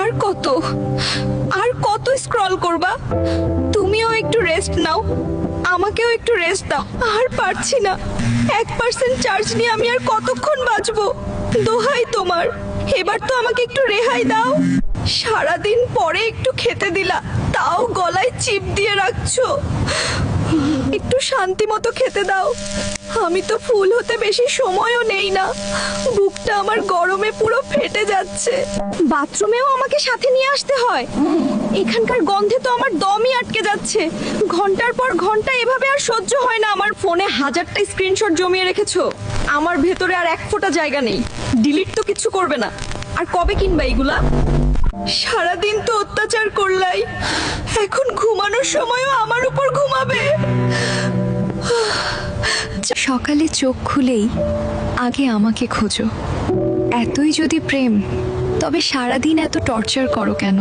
আর কত আর কত স্ক্রল করবা? তুমিও একটু রেস্ট নাও, আমাকেও একটু রেস্ট দাও। আর পারছি না, 1% চার্জ নিয়ে আমি আর কতক্ষণ বাঁচবো? দোহাই তোমার, এবার তো আমাকে একটু রেহাই দাও। সারাদিন পরে একটু খেতে দিলা, তাও গলায় চিপ দিয়ে রাখছো। একটু শান্তি মতো খেতে দাও। আমি তো ফুল হতে বেশি সময়ও নেই না, বুকটা আমার গরমে পুরো ফেটে যাচ্ছে। বাথরুমেও আমাকে সাথে নিয়ে আসতে হয়। এখানকার গন্ধে তো আমার দমই আটকে যাচ্ছে। ঘন্টার পর ঘন্টা এভাবে আর সহ্য হয় না আমার। ফোনে 1000টা স্ক্রিনশট জমিয়ে রেখেছো, আমার ভেতরে আর এক ফোঁটা জায়গা নেই। ডিলিট তো কিছু করবে না। আর কবে কিনবা এইগুলা? সারাদিন তো অত্যাচার করলাই, এখন ঘুমানোর সময়ও আমার উপর ঘুমাবে। সকালে চোখ খুলেই আগে আমাকে খোঁজো। এতই যদি প্রেম, তবে সারাদিন এত টর্চার করো কেন?